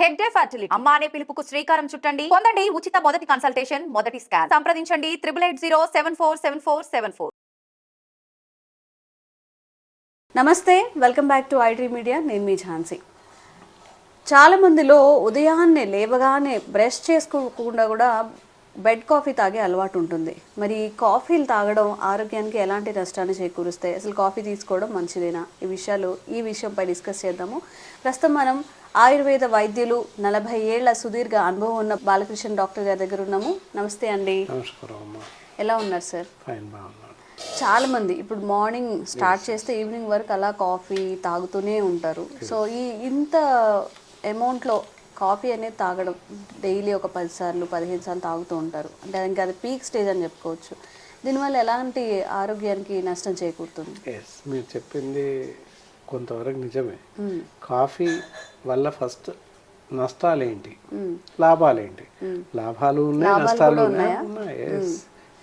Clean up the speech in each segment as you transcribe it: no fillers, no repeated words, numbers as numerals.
Hegde fertility అమ్మ అనే పిలుపుకు శ్రీకారం చుట్టండి. పొందండి ఉచిత మొదటి కన్సల్టేషన్, మొదటి స్కాన్. సంప్రదించండి 888074474474. నమస్తే, welcome back to iDream media. నేను మీ ఝాన్సీ. చాలామందిలో ఉదయాన్నే లేవగానే బ్రష్ చేసుకోకుండా కూడా బెడ్ కాఫీ తాగే అలవాటు ఉంటుంది. మరి కాఫీలు తాగడం ఆరోగ్యానికి ఎలాంటి నష్టాన్ని చేకూరుస్తాయి, అసలు కాఫీ తీసుకోవడం మంచిదేనా, ఈ విషయంపై డిస్కస్ చేద్దాము. ప్రస్తుతం మనం ఆయుర్వేద వైద్యులు 40 ఏళ్ల సుదీర్ఘ అనుభవం ఉన్న బాలకృష్ణ డాక్టర్ గారి దగ్గర ఉన్నాము. నమస్తే అండి. ఎలా ఉన్నారు సార్? చాలామంది ఇప్పుడు మార్నింగ్ స్టార్ట్ చేస్తే ఈవినింగ్ వరకు అలా కాఫీ తాగుతూనే ఉంటారు. సో ఇంత అమౌంట్లో కాఫీ అనేది తాగడం డైలీ ఒక 10 సార్లు 15 సార్లు తాగుతూ ఉంటారు. అంటే ఇంకా అది పీక్ స్టేజ్ అని చెప్పుకోవచ్చు. దీనివల్ల ఎలాంటి ఆరోగ్యానికి నష్టం చేకూరుతుంది? మీరు చెప్పింది కొంతవరకు నిజమే. కాఫీ వల్ల ఫస్ట్ నష్టాలేంటి, లాభాలేంటి? లాభాలు ఉన్నాయి, నష్టాలు ఉన్నాయి.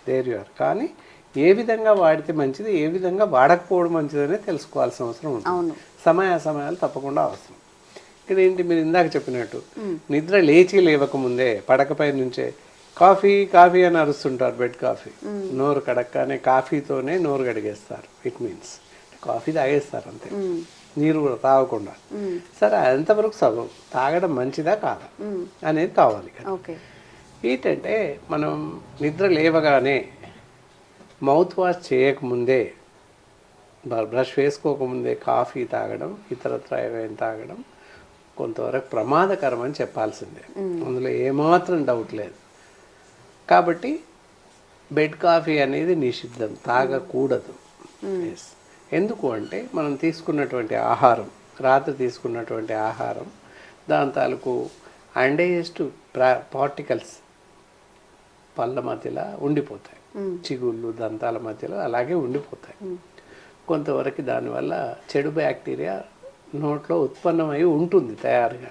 There you are. కానీ ఏ విధంగా వాడితే మంచిది, ఏ విధంగా వాడకపోవడం మంచిదనే తెలుసుకోవాల్సిన అవసరం ఉంటుంది. సమయాలు తప్పకుండా అవసరం. ఇక్కడ ఏంటి, మీరు ఇందాక చెప్పినట్టు నిద్ర లేవకముందే పడకపై నుంచే కాఫీ కాఫీ అని అరుస్తుంటారు. బెడ్ కాఫీ నోరు కడక్కనే కాఫీతోనే నోరు కడిగేస్తారు. ఇట్ మీన్స్ కాఫీ తాగేస్తారు అంతే, నీరు కూడా తాగకుండా. సరే, ఎంతవరకు సగం తాగడం మంచిదా కాదా అనేది కావాలి. ఏంటంటే మనం నిద్ర లేవగానే మౌత్ వాష్ చేయకముందే, బ్రష్ వేసుకోకముందే కాఫీ తాగడం, ఇతరత్ర ఏమైనా తాగడం కొంతవరకు ప్రమాదకరం అని చెప్పాల్సిందే. అందులో ఏమాత్రం డౌట్ లేదు. కాబట్టి బెడ్ కాఫీ అనేది నిషిద్ధం, తాగకూడదు. ఎందుకు అంటే మనం తీసుకున్నటువంటి ఆహారం, రాత్రి తీసుకున్నటువంటి ఆహారం, దాని తాలూకు అండేజెస్ట్ పార్టికల్స్ పళ్ళ మధ్యలో ఉండిపోతాయి, చిగుళ్ళు దంతాల మధ్యలో అలాగే ఉండిపోతాయి. కొంతవరకు దానివల్ల చెడు బ్యాక్టీరియా నోట్లో ఉత్పన్నమై ఉంటుంది తయారుగా.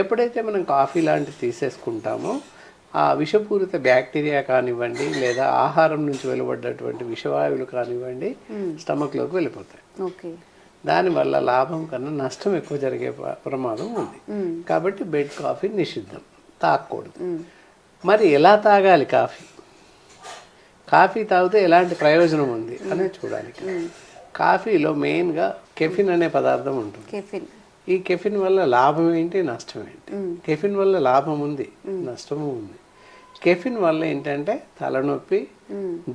ఎప్పుడైతే మనం కాఫీ లాంటివి తీసేసుకుంటామో ఆ విషపూరిత బ్యాక్టీరియా కానివ్వండి, లేదా ఆహారం నుంచి వెలువడ్డటువంటి విషవాయువులు కానివ్వండి, స్టమక్లోకి వెళ్ళిపోతాయి. దానివల్ల లాభం కన్నా నష్టం ఎక్కువ జరిగే ప్రమాదం ఉంది. కాబట్టి బెడ్ కాఫీ నిషిద్ధం, తాగకూడదు. మరి ఎలా తాగాలి కాఫీ? కాఫీ తాగితే ఎలాంటి ప్రయోజనం ఉంది అనేది చూడాలి. కాఫీలో మెయిన్గా కెఫిన్ అనే పదార్థం ఉంటుంది. ఈ కెఫిన్ వల్ల లాభం ఏంటి, నష్టం ఏంటి? కెఫిన్ వల్ల లాభం ఉంది, నష్టము ఉంది. కెఫిన్ వల్ల ఏంటంటే తలనొప్పి,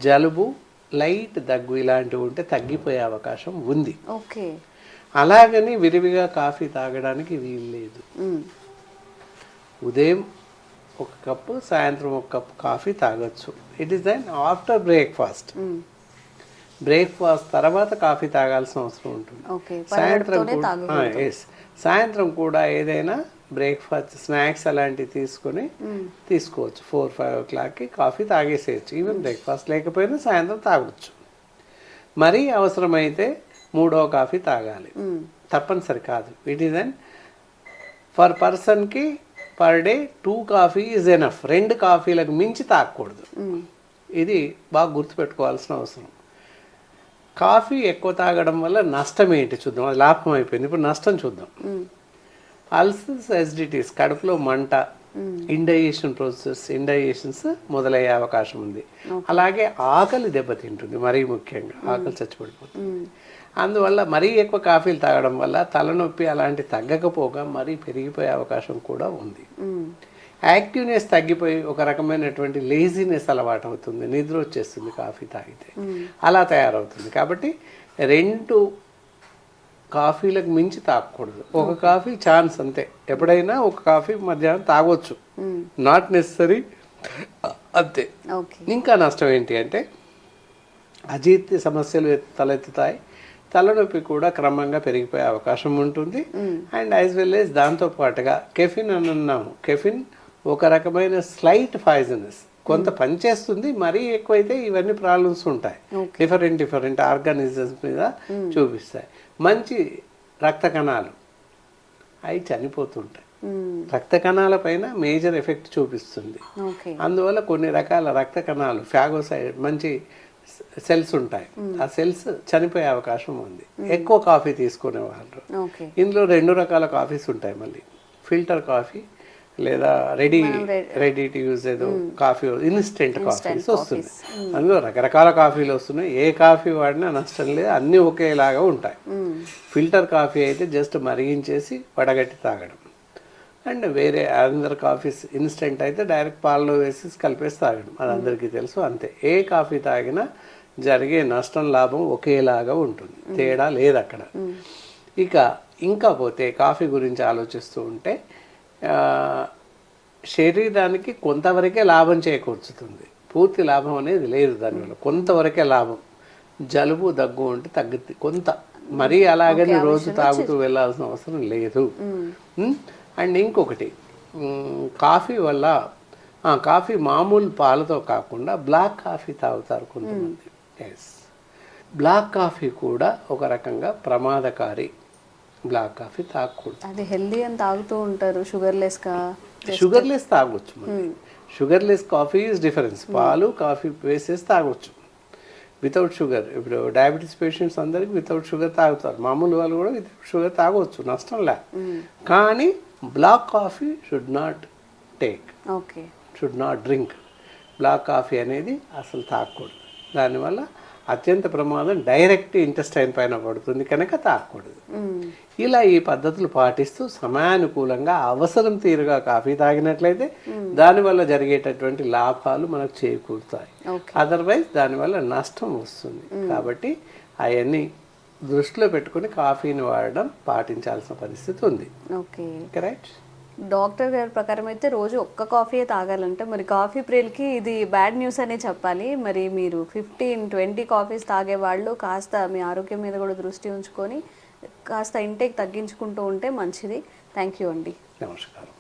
జలుబు, లైట్ దగ్గు ఇలాంటివి ఉంటే తగ్గిపోయే అవకాశం ఉంది. అలాగని విరివిగా కాఫీ తాగడానికి వీలు లేదు. ఉదయం ఒక కప్పు, సాయంత్రం ఒక కప్పు కాఫీ తాగొచ్చు. It is then after breakfast. Breakfast తర్వాత కాఫీ తాగాల్సిన అవసరం ఉంటుంది. సాయంత్రం కూడా ఏదైనా బ్రేక్ఫాస్ట్, స్నాక్స్ అలాంటివి తీసుకోవచ్చు. 4-5 o'clockకి కాఫీ తాగేసేయచ్చు. ఈవెన్ బ్రేక్ఫాస్ట్ లేకపోయినా సాయంత్రం తాగొచ్చు. మరీ అవసరమైతే 3వ కాఫీ తాగాలి, తప్పనిసరి కాదు. ఇట్ ఈస్ దెన్ ఫర్ పర్సన్కి per day 2 coffee is enough. 2 కాఫీలకు మించి తాగకూడదు. ఇది బాగా గుర్తుపెట్టుకోవాల్సిన అవసరం. కాఫీ ఎక్కువ తాగడం వల్ల నష్టం ఏంటి చూద్దాం. అది లాభం అయిపోయింది, ఇప్పుడు నష్టం చూద్దాం. అల్సర్స్, ఎసిడిటీస్, కడుపులో మంట, ఇండైజేషన్స్ మొదలయ్యే అవకాశం ఉంది. అలాగే ఆకలి దెబ్బతింటుంది, మరీ ముఖ్యంగా ఆకలి చచ్చిపడిపోతుంది. అందువల్ల మరీ ఎక్కువ కాఫీలు తాగడం వల్ల తలనొప్పి అలాంటి తగ్గకపోగా మరీ పెరిగిపోయే అవకాశం కూడా ఉంది. యాక్టివ్నెస్ తగ్గిపోయి ఒక రకమైనటువంటి లేజినెస్ అలవాటు అవుతుంది, నిద్ర వచ్చేస్తుంది కాఫీ తాగితే, అలా తయారవుతుంది. కాబట్టి 2 కాఫీలకు మించి తాగకూడదు. ఒక కాఫీ ఛాన్స్ అంతే. ఎప్పుడైనా ఒక కాఫీ మధ్యాహ్నం తాగొచ్చు, నాట్ నెసరీ అంతే. ఇంకా నష్టం ఏంటి అంటే అజీర్తి సమస్యలు తలెత్తుతాయి, తలనొప్పి కూడా క్రమంగా పెరిగిపోయే అవకాశం ఉంటుంది. అండ్ యాజ్ వెల్ యాజ్ దాంతో పాటుగా కెఫిన్ అని అన్నాము. కెఫిన్ ఒక రకమైన స్లైట్ పాయిజనస్, కొంత పనిచేస్తుంది, మరీ ఎక్కువైతే ఇవన్నీ ప్రాబ్లమ్స్ ఉంటాయి. డిఫరెంట్ ఆర్గానిజమ్స్ మీద చూపిస్తాయి. మంచి రక్త కణాలు అవి చనిపోతుంటాయి. రక్త కణాల పైన మేజర్ ఎఫెక్ట్ చూపిస్తుంది. అందువల్ల కొన్ని రకాల రక్త కణాలు, ఫాగోసైడ్, మంచి సెల్స్ ఉంటాయి, ఆ సెల్స్ చనిపోయే అవకాశం ఉంది ఎక్కువ కాఫీ తీసుకునే వాళ్ళు. ఇందులో 2 రకాల కాఫీస్ ఉంటాయి. మళ్ళీ ఫిల్టర్ కాఫీ లేదా రెడీ టు యూజ్ ఏదో కాఫీ ఇన్స్టెంట్ కాఫీస్ వస్తున్నాయి. అందులో రకరకాల కాఫీలు వస్తున్నాయి. ఏ కాఫీ వాడినా నష్టం లేదు, అన్నీ ఒకేలాగా ఉంటాయి. ఫిల్టర్ కాఫీ అయితే జస్ట్ మరిగించేసి వడగట్టి తాగడం, అండ్ వేరే అందర్ కాఫీస్ ఇన్స్టెంట్ అయితే డైరెక్ట్ పాలలో వేసి కలిపేసి తాగడం, అది అందరికీ తెలుసు. అంతే, ఏ కాఫీ తాగినా జరిగే నష్టం లాభం ఒకేలాగా ఉంటుంది, తేడా లేదు అక్కడ. ఇంకా పోతే కాఫీ గురించి ఆలోచిస్తూ ఉంటే శరీరానికి కొంతవరకే లాభం చేకూర్చుతుంది, పూర్తి లాభం అనేది లేదు దానివల్ల, కొంతవరకే లాభం. జలుబు దగ్గు ఉంటే తగ్గుద్ది కొంత, మరీ అలాగని రోజు తాగుతూ వెళ్ళాల్సిన అవసరం లేదు. అండ్ ఇంకొకటి, కాఫీ మామూలు పాలతో కాకుండా బ్లాక్ కాఫీ తాగుతారు కొంతమంది. ఎస్, బ్లాక్ కాఫీ కూడా ఒక రకంగా ప్రమాదకారి. బ్లాక్ కాఫీ తాగకూడదు. అది హెల్దీ అని తాగుతూ ఉంటారు, షుగర్లెస్ తాగొచ్చు. Sugarless coffee is difference. పాలు కాఫీ వేసేసి తాగొచ్చు వితౌట్ షుగర్. ఇప్పుడు డయాబెటీస్ పేషెంట్స్ అందరికి వితౌట్ షుగర్ తాగుతారు, మామూలు వాళ్ళు కూడా వితౌట్ షుగర్ తాగొచ్చు, నష్టం లే. కానీ black coffee should not take, should not drink. Black coffee అనేది అసలు తాగకూడదు, దానివల్ల అత్యంత ప్రమాదం డైరెక్ట్ ఇంటెస్టైన్ పైన పడుతుంది కనుక తాగకూడదు. ఇలా ఈ పద్ధతులు పాటిస్తూ సమయానుకూలంగా అవసరం తీరుగా కాఫీ తాగినట్లయితే దానివల్ల జరిగేటటువంటి లాభాలు మనకు చేకూరుతాయి. అదర్వైజ్ దానివల్ల నష్టం వస్తుంది. కాబట్టి అవన్నీ దృష్టిలో పెట్టుకుని కాఫీని వాడడం పాటించాల్సిన పరిస్థితి ఉంది. కరెక్ట్. డాక్టర్ గారి ప్రకారం అయితే రోజు ఒక్క కాఫీ తాగాలంటే, మరి కాఫీ ప్రియులకి ఇది బ్యాడ్ న్యూస్ అనే చెప్పాలి. మరి మీరు 15-20 కాఫీస్ తాగే వాళ్ళు కాస్త మీ ఆరోగ్యం మీద కూడా దృష్టి ఉంచుకొని కాస్త ఇంటేక్ తగ్గించుకుంటూ ఉంటే మంచిది. థ్యాంక్ యూ అండి. నమస్కారం.